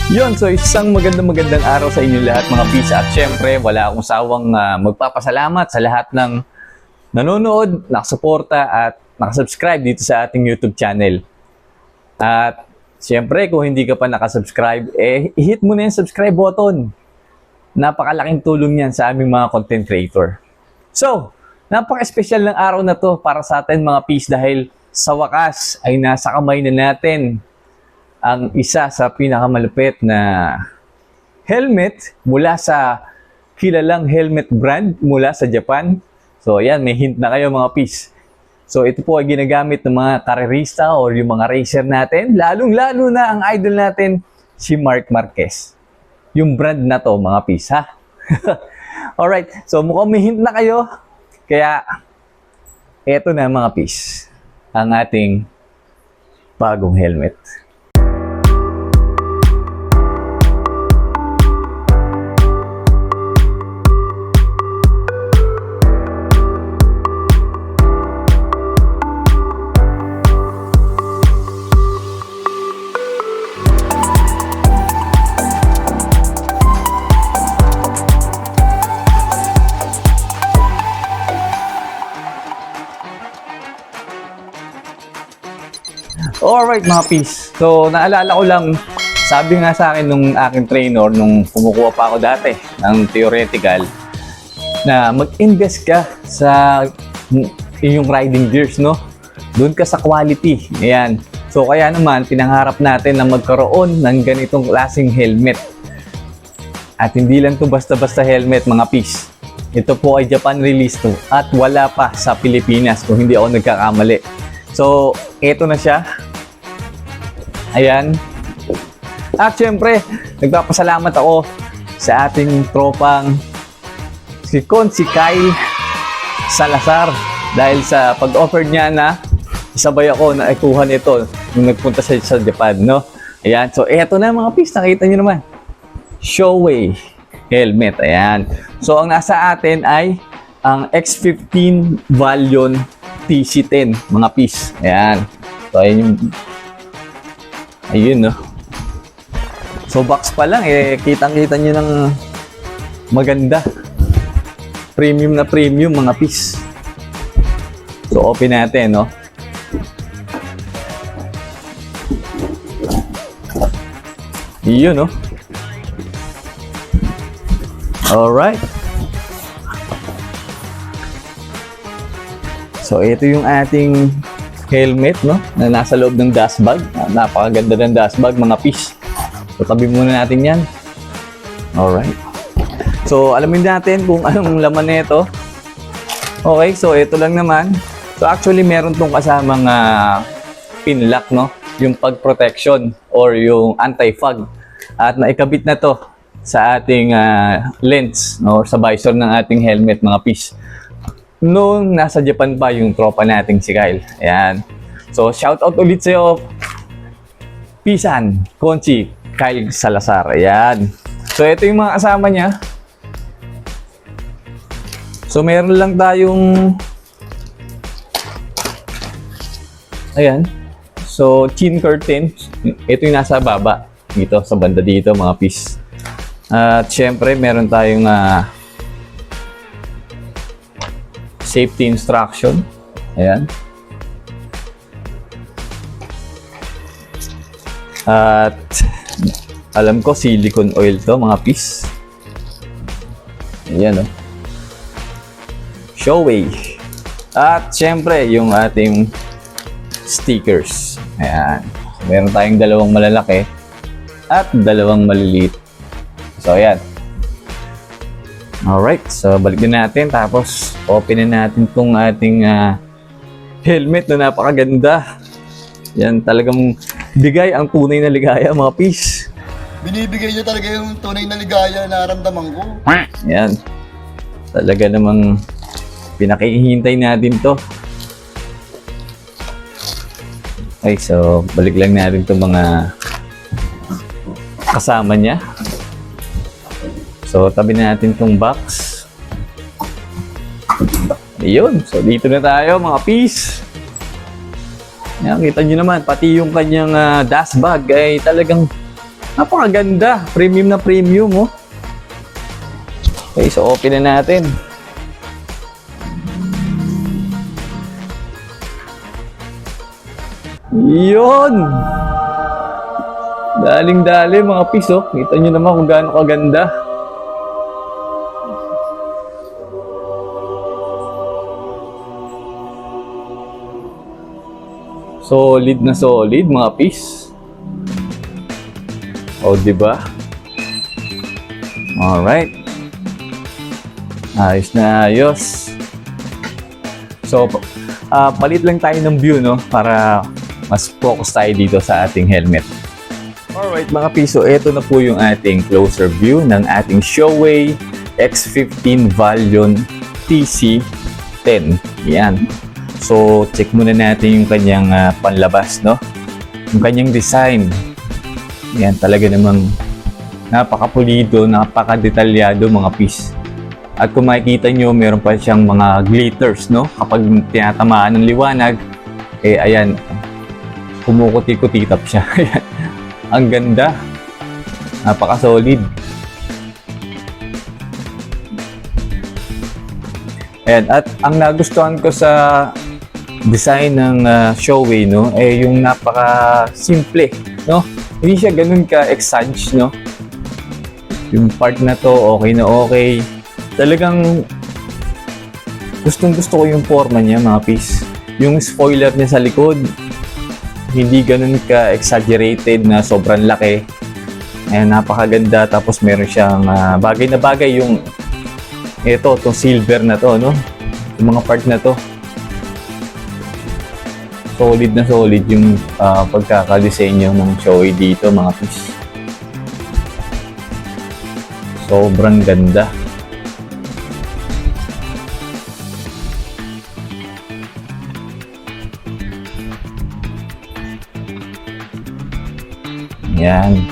Yun, so isang magandang araw sa inyo lahat mga peace. At syempre, wala akong sawang magpapasalamat sa lahat ng nanonood, nakasuporta at nakasubscribe dito sa ating YouTube channel. At syempre, kung hindi ka pa nakasubscribe, i-hit mo na yung subscribe button. Napakalaking tulong yan sa aming mga content creator. So, napaka-espesyal ng araw na to para sa atin mga peace dahil sa wakas ay nasa kamay na natin ang isa sa pinakamalupit na helmet mula sa kilalang helmet brand mula sa Japan. So ayan, may hint na kayo mga peace. So ito po ay ginagamit ng mga karerista or yung mga racer natin, lalong-lalo na ang idol natin, si Marc Marquez. Yung brand na to mga peace ha. Alright, so mukhang may hint na kayo. Kaya eto na mga peace, ang ating bagong helmet. Alright mga peace. So naalala ko lang, sabi nga sa akin nung aking trainer nung kumukuha pa ako dati ng theoretical na mag-invest ka sa inyong riding gears, no? Doon ka sa quality. Ayan. So kaya naman pinangarap natin na magkaroon ng ganitong klaseng helmet. At hindi lang to basta-basta helmet mga peace. Ito po ay Japan release to at wala pa sa Pilipinas kung hindi ako nagkakamali. So eto na siya. Ayan. At syempre, nagpapasalamat ako sa ating tropang si Kyle Salazar dahil sa pag-offer niya na isabay ako na ikuha nito nung nagpunta siya sa Japan, no? Ayan. So, eto na mga peace. Nakita niyo naman. Shoei helmet. Ayan. So, ang nasa atin ay ang X15 Valion TC10 mga peace. Ayan. So, ayan yung ayun, no? So, box pa lang, kitang-kita nyo ng maganda. Premium na premium, mga piece. So, open natin, no? Yun, no? Alright. So, ito yung ating helmet, no? Na nasa loob ng dust bag. Napakaganda ng dust bag, mga fish. So, tabi muna natin yan. Alright. So, alamin natin kung anong laman nito. Okay, so ito lang naman. So, actually, meron tong kasamang pin lock, no? Yung pag-protection or yung anti-fog. At naikabit na to sa ating lens, no? Or sa visor ng ating helmet, mga fish. Noong nasa Japan pa yung tropa nating si Kyle. Ayan. So, shout out ulit sa'yo, Pisan, Conchi, Kyle Salazar. Ayan. So, ito yung mga kasama niya. So, meron lang tayong ayan. So, chin curtain. Ito yung nasa baba. Dito, sa banda dito, mga piece. At syempre, meron tayong safety instruction. Ayan. At alam ko silicone oil to mga piece. Ayan, oh. Shoei. At syempre yung ating stickers. Ayan. Meron tayong dalawang malalaki at dalawang maliliit. So ayan. Alright, so balik din natin tapos open na natin tong ating helmet na napakaganda. Yan, talagang bigay ang tunay na ligaya mga peace. Binibigay niya talaga yung tunay na ligaya na naramdaman ko. Yan, talaga namang pinakihintay natin to. Okay, so balik lang natin itong mga kasama niya. So, tabi natin itong box. Ayun. So, dito na tayo mga peace. Yan, kita nyo naman, pati yung kanyang dust bag ay talagang Napakaganda. Premium na premium, oh. Okay, so open na natin. Yun! Daling-dali mga piso. Kita nyo naman kung gaano kaganda. Solid na solid mga pis. O, diba? Alright. Ayos na ayos. So, palit lang tayo ng view, no? Para mas focus tayo dito sa ating helmet. Alright mga piso, ito na po yung ating closer view ng ating Shoei X15 Valion TC10. Yan. So, check muna natin yung kanyang panlabas, no? Yung kanyang design. Yan, talaga namang napakapulido, napakadetalyado mga piece. At kung makikita nyo, meron pa siyang mga glitters, no? Kapag tinatamaan ng liwanag, eh, ayan, kumukuti-kutitap siya. Ayan. Ang ganda. Napaka-solid. Ayan. At ang nagustuhan ko sa design ng Shoei, no, eh yung napaka-simple, no? Hindi siya ganun ka-exage, no? Yung part na to, okay na okay. Talagang gustong-gusto ko yung forma niya, mga piece. Yung spoiler niya sa likod, hindi ganun ka-exaggerated na sobrang laki. Ayan, napakaganda. Tapos meron siyang bagay na bagay yung itong silver na to, no? Yung mga part na to. Solid na solid yung pagkakadesenyo ng Shoei dito, mga piece. Sobrang ganda. Yan.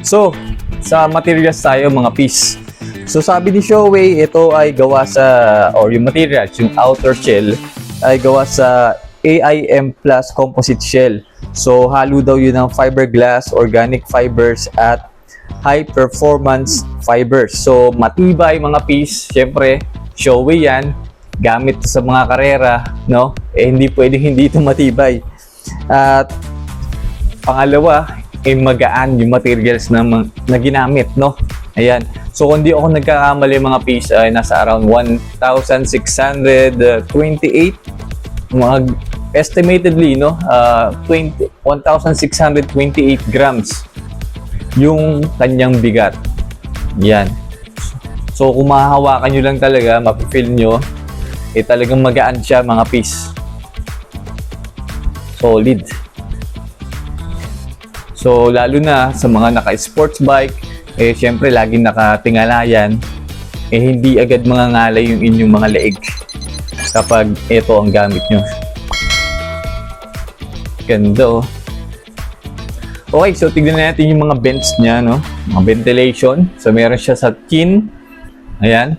So, sa materials tayo mga piece. So, sabi ni Shoei, ito ay gawa sa, or yung materials, yung outer shell, ay gawa sa AIM Plus composite shell. So, halo daw yun ng fiberglass, organic fibers, at high performance fibers. So, matibay mga piece. Siyempre, Shoei yan. Gamit sa mga karera, no? Eh, hindi pwedeng hindi ito matibay. At, pangalawa, magaan yung materials na ginamit, no? Ayan. So, kung di ako nagkakamali mga piece, ay nasa around 1,628 mga estimatedly, no? 1,628 grams yung kanyang bigat. Yan. So, kung mahahawakan nyo lang talaga, mapifeel nyo, eh talagang magaan siya mga piece. Solid. So, lalo na sa mga naka-sports bike, eh, syempre, laging nakatingala yan, eh, hindi agad mangangalay yung inyong mga leeg kapag ito ang gamit nyo. Ganda, oh. Okay, so tignan natin yung mga vents niya, no? Mga ventilation. So, meron siya sa chin. Ayan.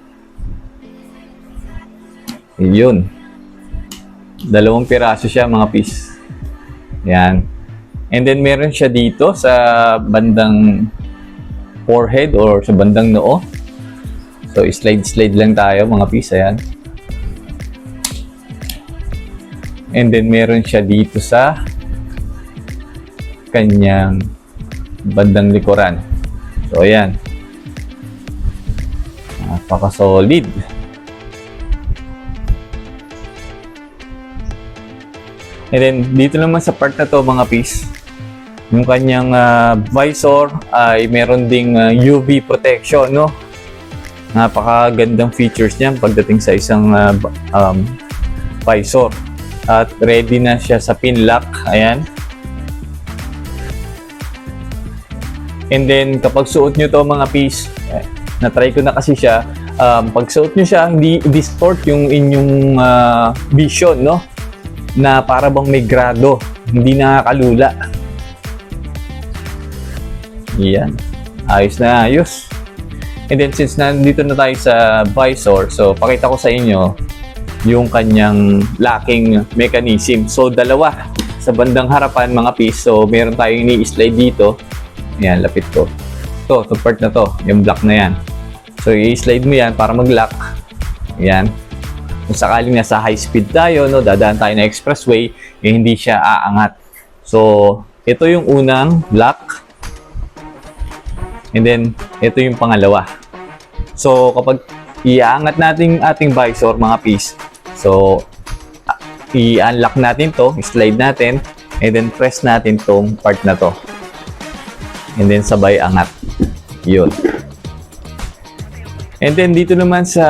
Yun. 2 piraso siya, mga piece. Ayan. And then meron siya dito sa bandang forehead or sa bandang noo. So slide lang tayo mga piece, ayan. And then meron siya dito sa kanyang bandang likuran. So ayan. Napaka-solid. And then dito naman sa part na to mga piece, yung kanyang visor ay meron ding UV protection, no? Napakagandang features niyan pagdating sa isang visor. At ready na siya sa pin lock. Ayan. And then kapag suot nyo to mga piece, na-try ko na kasi siya, pag suot nyo siya, hindi distort yung inyong vision, no? Na para bang may grado, hindi nakakalula. Yan. Ayos na ayos. And then since nandito na tayo sa visor, so pakita ko sa inyo yung kanyang locking mechanism. So dalawa sa bandang harapan mga piece. So meron tayong ni-slide dito. Ayan, lapit ko. Itong part na to, yung block na yan. So, i-slide mo yan para mag-lock. Ayan. Kung sakaling nasa high speed tayo, no, dadaan tayo na expressway, eh, hindi siya aangat. So, ito yung unang block. And then, ito yung pangalawa. So, kapag iaangat natin ating visor, mga piece, so, i-unlock natin to, slide natin, and then press natin tong part na to. And then, sabay angat. Yun. And then, dito naman sa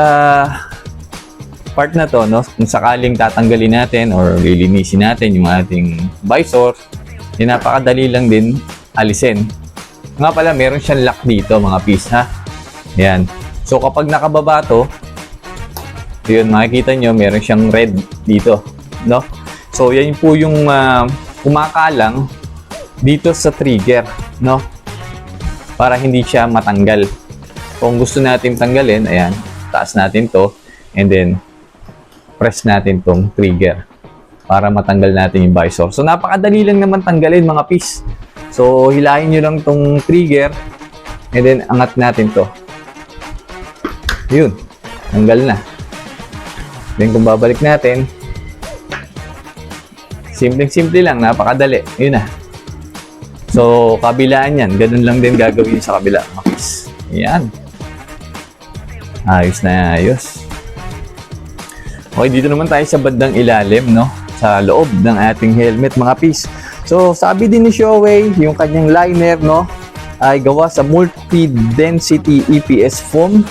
part na to, no, kung sakaling tatanggalin natin or lilinisin natin yung ating visor, napakadali lang din alisin. Nga pala, meron siyang lock dito, mga piece, ha? Yan. So, kapag nakababa to, yun, makikita nyo, meron siyang red dito, no? So, yan po yung kumakalang dito sa trigger, no? Para hindi siya matanggal. Kung gusto natin tanggalin, ayan, taas natin to, and then, press natin tong trigger para matanggal natin yung visor. So, napakadali lang naman tanggalin, mga piece. So, hilahin nyo lang tong trigger and then angat natin to. Yun. Tanggal na. Then, kung babalik natin, simpleng-simple lang. Napakadali. Yun na. So, kabilaan yan. Ganun lang din gagawin sa kabila, mga piece. Ayan. Ayos na ayos. Okay, dito naman tayo sa bandang ilalim, no? Sa loob ng ating helmet, mga piece. So, sabi din ni Shoei, yung kanyang liner, no, ay gawa sa multi-density EPS foam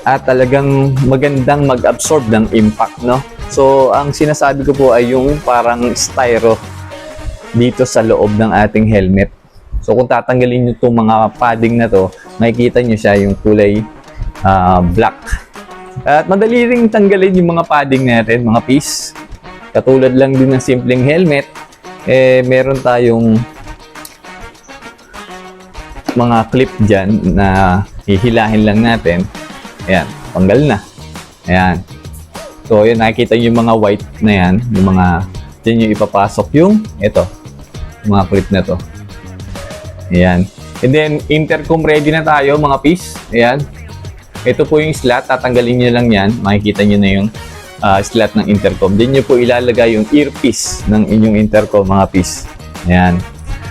at talagang magandang mag-absorb ng impact, no? So, ang sinasabi ko po ay yung parang styro dito sa loob ng ating helmet. So, kung tatanggalin nyo itong mga padding na to, makikita nyo siya yung kulay black. At madali ring tanggalin yung mga padding natin, mga piece. Katulad lang din ng simpleng helmet, eh meron tayong mga clip dyan na hihilahin lang natin. Ayan, tanggal na. Ayan. So, yun, nakikita yung mga white na yan, yung mga, dyan yung ipapasok yung, ito, yung mga clip na to. Ayan. And then, intercom ready na tayo, mga piece. Ayan. Ito po yung slot, tatanggalin nyo lang yan. Makikita nyo na yung slot ng intercom. Diyan nyo po ilalagay yung earpiece ng inyong intercom, mga piece. Ayan.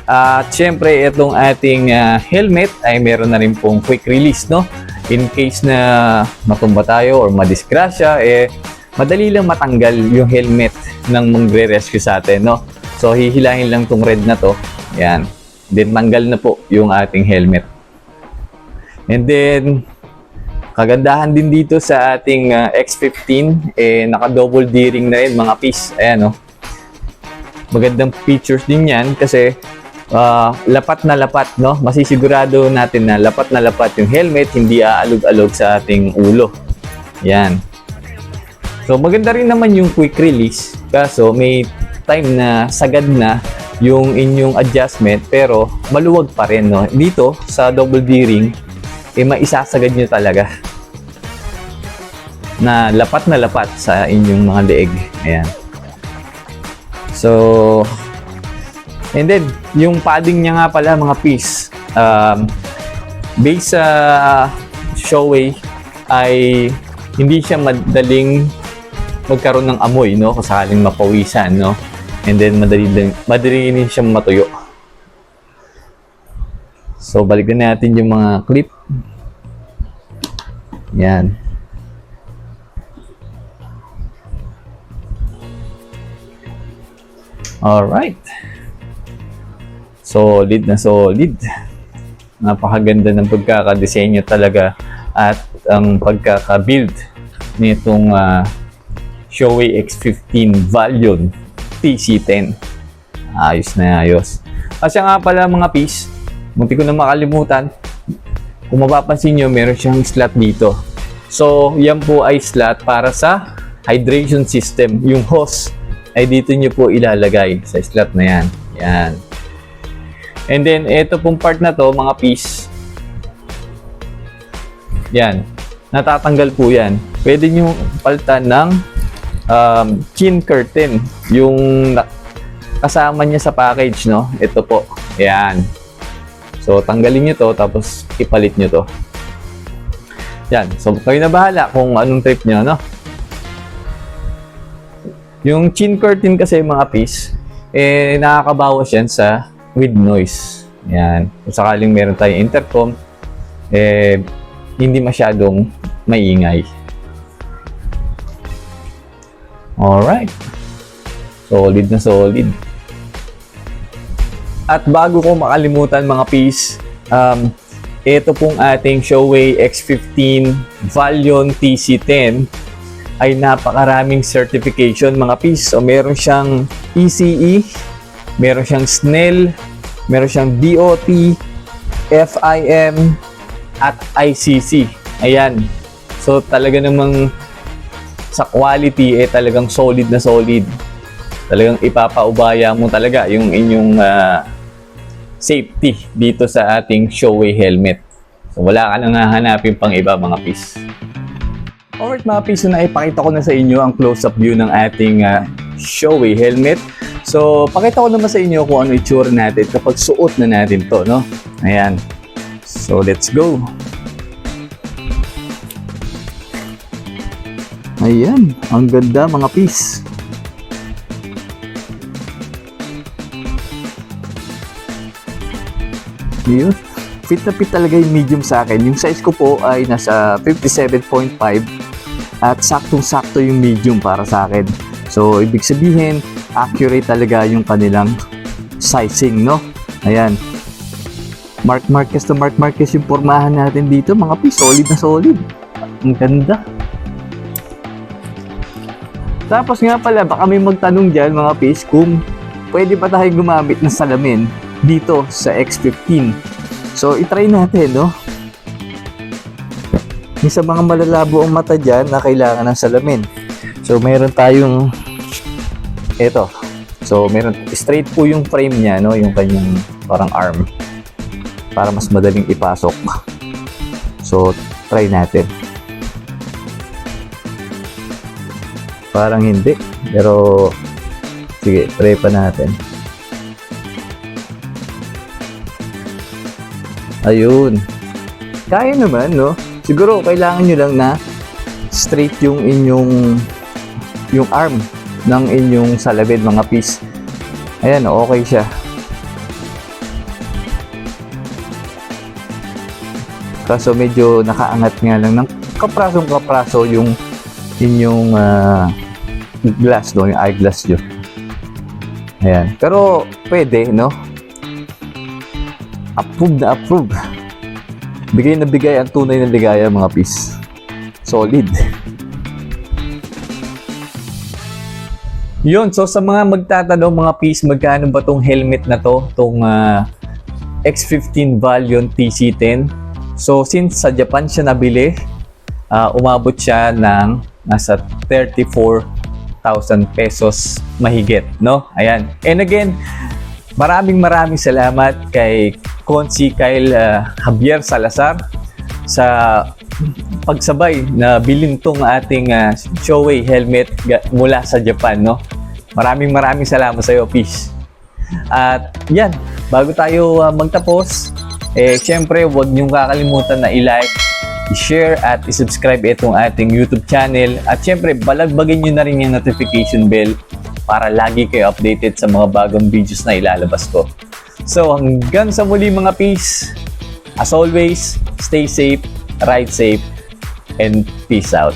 At syempre, itong ating helmet ay meron na rin pong quick release, no? In case na matumba tayo or madisgrasya, eh, madali lang matanggal yung helmet ng magre-rescue sa atin, no? So, hihilahin lang tong red na to. Ayan. Then, tanggal na po yung ating helmet. And then, kagandahan din dito sa ating X15, eh, naka-double D-ring na rin, mga piece. Ayan, no? Magandang features din yan kasi lapat na lapat, no? Masisigurado natin na lapat yung helmet, hindi aalog-alog sa ating ulo. Yan. So, maganda rin naman yung quick release. Kaso, may time na sagad na yung inyong adjustment, pero maluwag pa rin, no? Dito, sa double D-ring, eh, maisasagad nyo talaga na lapat sa inyong mga leeg. Ayan. So, and then, yung padding niya nga pala, mga piece, based sa Shoei, ay hindi siya madaling magkaroon ng amoy, no? Kung sakaling mapawisan, no? And then, madali din siya matuyo. So, balikan natin yung mga clip. Yan. Alright. Solid na solid. Napakaganda ng pagkakadesenyo talaga at ang pagkakabuild nitong Shoei X15 Valion TC10. Ayos na ayos. Kasi nga pala, mga piece, munti ko na makalimutan, kung mapapansin nyo, meron siyang slot dito. So, yan po ay slot para sa hydration system. Yung hose ay dito nyo po ilalagay sa slot na yan. Yan. And then, ito pong part na to, mga piece, yan, natatanggal po yan. Pwede nyo palitan ng chin curtain, yung kasama niya sa package, no? Ito po. Yan. So, tanggalin nyo to, tapos ipalit nyo to. Yan. So, kayo na bahala kung anong trip nyo, no? Yung chin curtain kasi, mga piece, nakakabawas yan sa with noise. Yan. Kung sakaling meron tayong intercom, hindi masyadong maingay. Alright. Solid na solid. At bago ko makalimutan, mga piece, ito pong ating Shoei X15 Valion TC10 ay napakaraming certification, mga piece. So, meron siyang ECE, meron siyang SNEL, meron siyang DOT, FIM, at ICC. Ayan. So, talaga namang sa quality, talagang solid na solid. Talagang ipapaubaya mo talaga yung inyong safety dito sa ating Shoei helmet. So, wala ka nang hahanapin pang iba, mga piece. Alright, mga piece, na ipakita ko na sa inyo ang close-up view ng ating Shoei helmet. So, pakita ko naman sa inyo kung ano itsura natin kapag suot na natin to, no? Ayan. So, let's go. Ayan, ang ganda, mga piece. Yun. Fit na fit talaga yung medium sa akin. Yung size ko po ay nasa 57.5 at saktong-sakto yung medium para sa akin. So, ibig sabihin, accurate talaga yung kanilang sizing, no? Ayan. Mark Marquez to Mark Marquez yung pormahan natin dito. Mga piece, solid na solid. Ang ganda. Tapos nga pala, baka may magtanong dyan, mga piece, kung pwede pa tayong gumamit ng salamin dito sa X15. So, itry natin, no? Yung sa mga malalabo ang mata dyan na kailangan ng salamin. So, meron tayong ito. So, meron straight po yung frame niya, no? Yung kanyang parang arm. Para mas madaling ipasok. So, try natin. Parang hindi. Pero, sige, try pa natin. Ayun. Kaya naman, no? Siguro, kailangan nyo lang na straight yung inyong yung arm ng inyong salamin, mga piece. Ayan, okay siya. Kaso medyo nakaangat nga lang ng kaprasong-kapraso yung inyong glass, no? Yung eyeglass nyo. Ayan. Pero, pwede, no? Approve na approve. Bigay na bigay ang tunay na ligaya, mga piece. Solid. Yun, so sa mga magtatanong, mga piece, magkano ba tong helmet na to? Tong X15 Valion TC10. So, since sa Japan siya nabili, umabot siya ng nasa 34,000 pesos mahigit, no? Ayan. And again, maraming salamat kay Konsi Kyle Javier Salazar sa pagsabay na bilhin tong ating Shoei helmet mula sa Japan, no? Maraming salamat sa iyo, Fish. At yan, bago tayo magtapos, syempre huwag niyong kakalimutan na i-like, i-share at i-subscribe itong ating YouTube channel. At syempre, balagbagin niyo na rin yung notification bell para lagi kayo updated sa mga bagong videos na ilalabas ko. So, hanggang sa muli, mga peace. As always, stay safe, ride safe, and peace out.